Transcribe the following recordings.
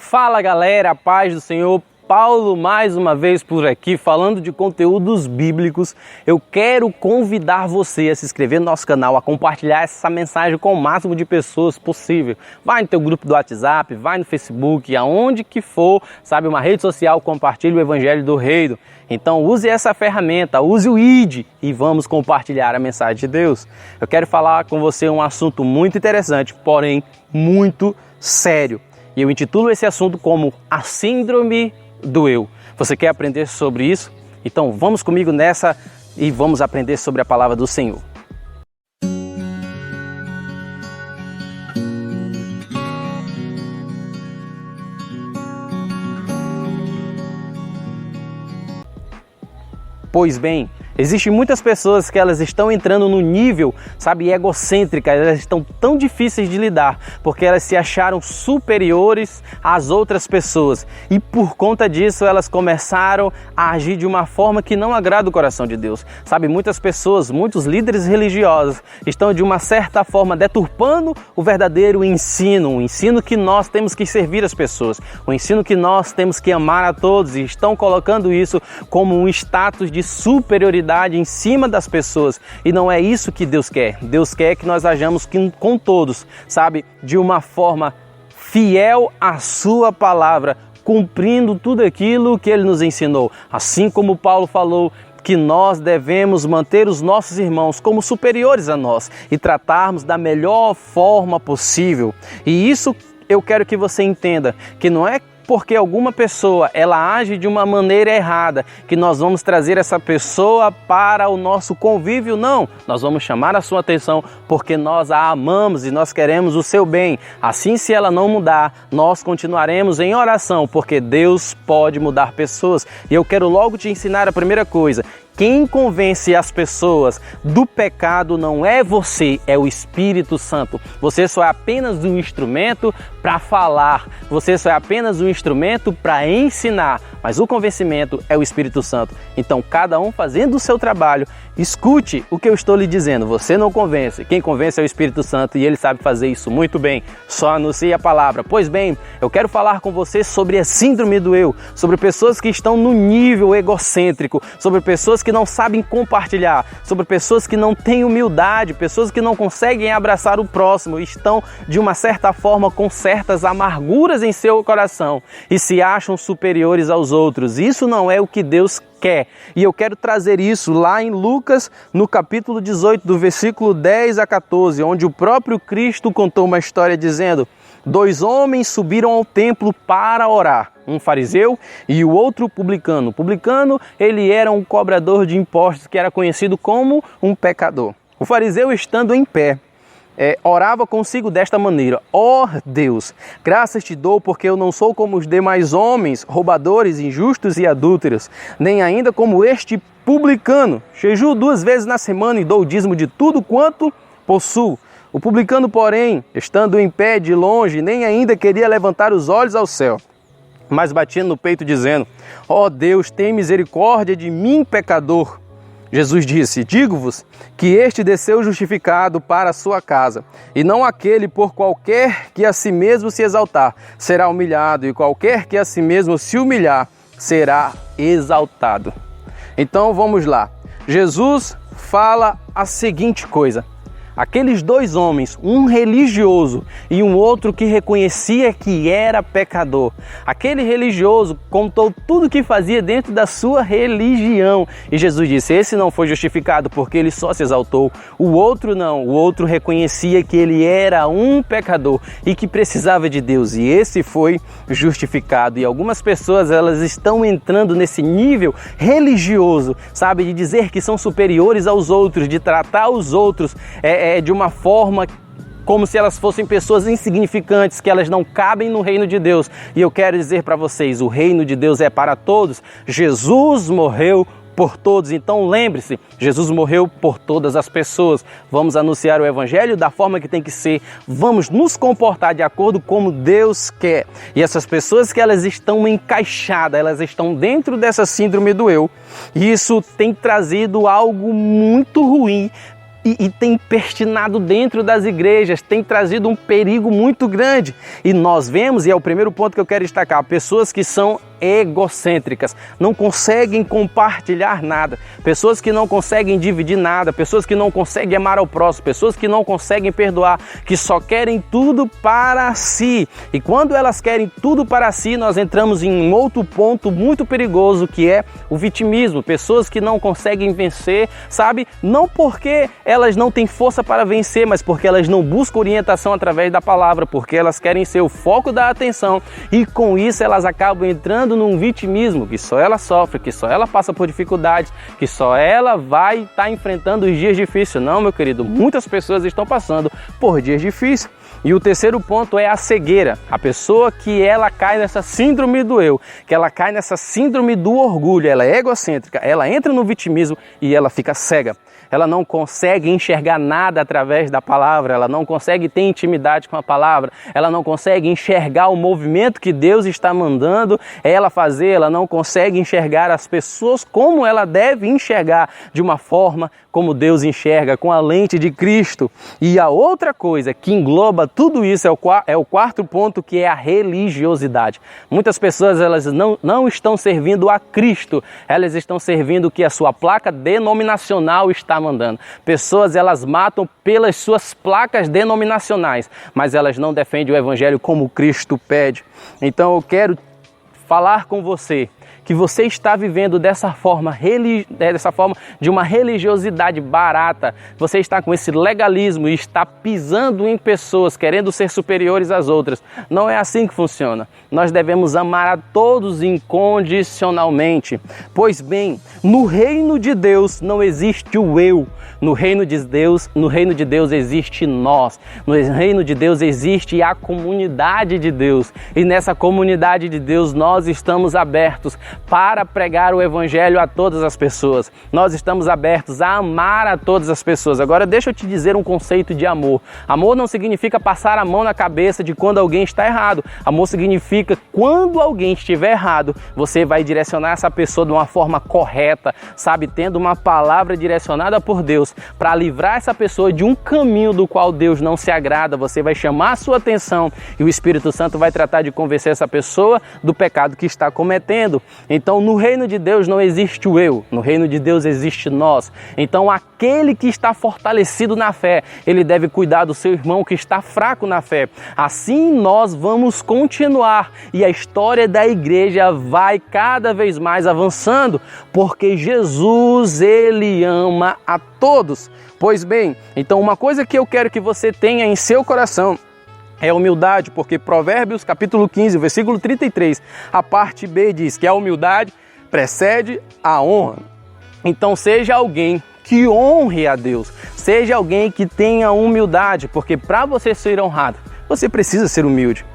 Fala galera, paz do Senhor, Paulo mais uma vez por aqui falando de conteúdos bíblicos. Eu quero convidar você a se inscrever no nosso canal, a compartilhar essa mensagem com o máximo de pessoas possível. Vai no teu grupo do WhatsApp, vai no Facebook, aonde que for, sabe, uma rede social, compartilhe o Evangelho do Reino. Então use essa ferramenta, use o ID e vamos compartilhar a mensagem de Deus. Eu quero falar com você um assunto muito interessante, porém muito sério. E eu intitulo esse assunto como a síndrome do eu. Você quer aprender sobre isso? Então vamos comigo nessa e vamos aprender sobre a palavra do Senhor. Pois bem, existem muitas pessoas que elas estão entrando no nível, sabe, egocêntrica, elas estão tão difíceis de lidar, porque elas se acharam superiores às outras pessoas e por conta disso elas começaram a agir de uma forma que não agrada o coração de Deus. Sabe, muitas pessoas, muitos líderes religiosos estão de uma certa forma deturpando o verdadeiro ensino, o ensino que nós temos que servir as pessoas, o ensino que nós temos que amar a todos e estão colocando isso como um status de superioridade em cima das pessoas, e não é isso que Deus quer. Deus quer que nós hajamos com todos, sabe, de uma forma fiel à sua palavra, cumprindo tudo aquilo que Ele nos ensinou. Assim como Paulo falou que nós devemos manter os nossos irmãos como superiores a nós e tratarmos da melhor forma possível. E isso eu quero que você entenda, que não é porque alguma pessoa ela age de uma maneira errada que nós vamos trazer essa pessoa para o nosso convívio, não. Nós vamos chamar a sua atenção porque nós a amamos e nós queremos o seu bem. Assim, se ela não mudar, nós continuaremos em oração, porque Deus pode mudar pessoas. E eu quero logo te ensinar a primeira coisa. Quem convence as pessoas do pecado não é você, é o Espírito Santo. Você só é apenas um instrumento para falar, você só é apenas um instrumento para ensinar, mas o convencimento é o Espírito Santo. Então, cada um fazendo o seu trabalho, escute o que eu estou lhe dizendo. Você não convence, quem convence é o Espírito Santo e ele sabe fazer isso muito bem. Só anuncie a palavra. Pois bem, eu quero falar com você sobre a síndrome do eu, sobre pessoas que estão no nível egocêntrico, sobre pessoas que não sabem compartilhar, sobre pessoas que não têm humildade, pessoas que não conseguem abraçar o próximo, estão de uma certa forma com certas amarguras em seu coração e se acham superiores aos outros. Isso não é o que Deus quer. E eu quero trazer isso lá em Lucas, no capítulo 18, do versículo 10 a 14, onde o próprio Cristo contou uma história dizendo: 2 homens subiram ao templo para orar, um fariseu e o outro publicano. O publicano, ele era um cobrador de impostos que era conhecido como um pecador. O fariseu, estando em pé, orava consigo desta maneira: ó Deus, graças te dou porque eu não sou como os demais homens, roubadores, injustos e adúlteros, nem ainda como este publicano. Jejuo 2 vezes na semana e dou o dízimo de tudo quanto possuo. O publicano, porém, estando em pé de longe, nem ainda queria levantar os olhos ao céu, mas batia no peito dizendo: ó Deus, tem misericórdia de mim, pecador. Jesus disse: digo-vos que este desceu justificado para a sua casa, e não aquele por qualquer que a si mesmo se exaltar será humilhado, e qualquer que a si mesmo se humilhar será exaltado. Então vamos lá. Jesus fala a seguinte coisa: aqueles 2 homens, um religioso e um outro que reconhecia que era pecador. Aquele religioso contou tudo o que fazia dentro da sua religião. E Jesus disse: esse não foi justificado porque ele só se exaltou. O outro não, o outro reconhecia que ele era um pecador e que precisava de Deus. E esse foi justificado. E algumas pessoas, elas estão entrando nesse nível religioso, sabe, de dizer que são superiores aos outros, de tratar os outros de uma forma como se elas fossem pessoas insignificantes, que elas não cabem no reino de Deus. E eu quero dizer para vocês, o reino de Deus é para todos. Jesus morreu por todos, então lembre-se, Jesus morreu por todas as pessoas. Vamos anunciar o Evangelho da forma que tem que ser, vamos nos comportar de acordo como Deus quer. E essas pessoas que elas estão encaixadas, elas estão dentro dessa síndrome do eu, e isso tem trazido algo muito ruim e tem perstinado dentro das igrejas, tem trazido um perigo muito grande. E nós vemos, e é o primeiro ponto que eu quero destacar, pessoas que são egocêntricas, não conseguem compartilhar nada, pessoas que não conseguem dividir nada, pessoas que não conseguem amar ao próximo, pessoas que não conseguem perdoar, que só querem tudo para si. E quando elas querem tudo para si, nós entramos em um outro ponto muito perigoso, que é o vitimismo. Pessoas que não conseguem vencer, sabe? Não porque elas não têm força para vencer, mas porque elas não buscam orientação através da palavra, porque elas querem ser o foco da atenção, e com isso elas acabam entrando num vitimismo, que só ela sofre, que só ela passa por dificuldades, que só ela vai estar enfrentando os dias difíceis. Não, meu querido, muitas pessoas estão passando por dias difíceis. E o terceiro ponto é a cegueira. A pessoa que ela cai nessa síndrome do eu, que ela cai nessa síndrome do orgulho, ela é egocêntrica, ela entra no vitimismo e ela fica cega. Ela não consegue enxergar nada através da palavra, ela não consegue ter intimidade com a palavra, ela não consegue enxergar o movimento que Deus está mandando ela fazer, ela não consegue enxergar as pessoas como ela deve enxergar, de uma forma como Deus enxerga, com a lente de Cristo. E a outra coisa que engloba tudo isso é o quarto ponto, que é a religiosidade. Muitas pessoas elas não estão servindo a Cristo, elas estão servindo o que a sua placa denominacional está mandando. Pessoas elas matam pelas suas placas denominacionais, mas elas não defendem o evangelho como Cristo pede. Então eu quero falar com você que você está vivendo dessa forma de uma religiosidade barata. Você está com esse legalismo e está pisando em pessoas, querendo ser superiores às outras. Não é assim que funciona. Nós devemos amar a todos incondicionalmente. Pois bem, no reino de Deus não existe o eu. No reino de Deus existe nós. No reino de Deus existe a comunidade de Deus. E nessa comunidade de Deus nós estamos abertos para pregar o evangelho a todas as pessoas. Nós estamos abertos a amar a todas as pessoas. Agora deixa eu te dizer um conceito de amor. Amor não significa passar a mão na cabeça de quando alguém está errado. Amor significa quando alguém estiver errado, você vai direcionar essa pessoa de uma forma correta, sabe? Tendo uma palavra direcionada por Deus para livrar essa pessoa de um caminho do qual Deus não se agrada. Você vai chamar a sua atenção e o Espírito Santo vai tratar de convencer essa pessoa do pecado que está cometendo. Então, no reino de Deus não existe o eu, no reino de Deus existe nós. Então, aquele que está fortalecido na fé, ele deve cuidar do seu irmão que está fraco na fé. Assim nós vamos continuar e a história da igreja vai cada vez mais avançando, porque Jesus, ele ama a todos. Pois bem, então uma coisa que eu quero que você tenha em seu coração é humildade, porque Provérbios capítulo 15, versículo 33, a parte B diz que a humildade precede a honra. Então seja alguém que honre a Deus, seja alguém que tenha humildade, porque para você ser honrado, você precisa ser humilde.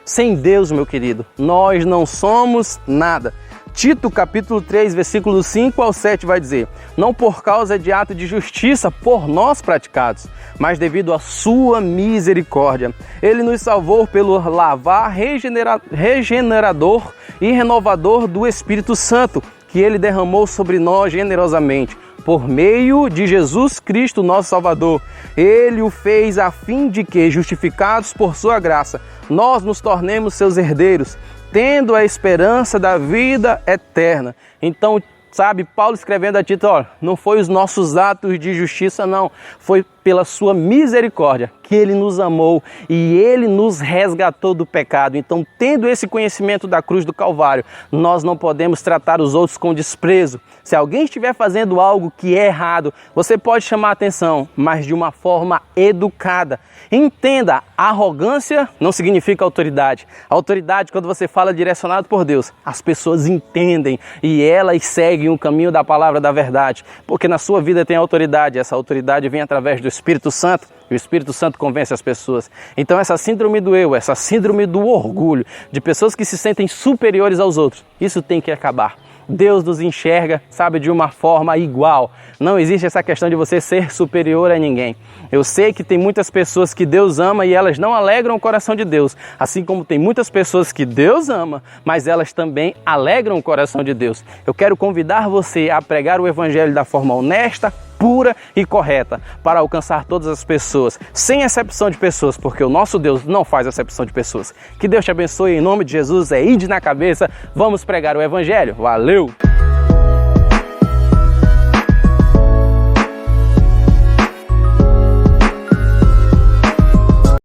Sem Deus, meu querido, nós não somos nada. Tito capítulo 3, versículo 5 ao 7 vai dizer: não por causa de ato de justiça por nós praticados, mas devido à sua misericórdia. Ele nos salvou pelo lavar regenerador e renovador do Espírito Santo, que ele derramou sobre nós generosamente, por meio de Jesus Cristo, nosso Salvador. Ele o fez a fim de que, justificados por sua graça, nós nos tornemos seus herdeiros, tendo a esperança da vida eterna. Então, sabe, Paulo escrevendo a Tito, olha, não foi os nossos atos de justiça, não. Foi pela sua misericórdia que ele nos amou e ele nos resgatou do pecado. Então, tendo esse conhecimento da cruz do Calvário, nós não podemos tratar os outros com desprezo. Se alguém estiver fazendo algo que é errado, você pode chamar a atenção, mas de uma forma educada. Entenda, arrogância não significa autoridade. A autoridade, quando você fala direcionado por Deus, as pessoas entendem e elas seguem o caminho da palavra da verdade, porque na sua vida tem autoridade. Essa autoridade vem através do Espírito Santo, e o Espírito Santo convence as pessoas. Então essa síndrome do eu, essa síndrome do orgulho, de pessoas que se sentem superiores aos outros, isso tem que acabar. Deus nos enxerga, sabe, de uma forma igual. Não existe essa questão de você ser superior a ninguém. Eu sei que tem muitas pessoas que Deus ama e elas não alegram o coração de Deus. Assim como tem muitas pessoas que Deus ama, mas elas também alegram o coração de Deus. Eu quero convidar você a pregar o evangelho da forma honesta, pura e correta para alcançar todas as pessoas, sem exceção de pessoas, porque o nosso Deus não faz exceção de pessoas. Que Deus te abençoe, em nome de Jesus, ide na cabeça, vamos pregar o Evangelho. Valeu!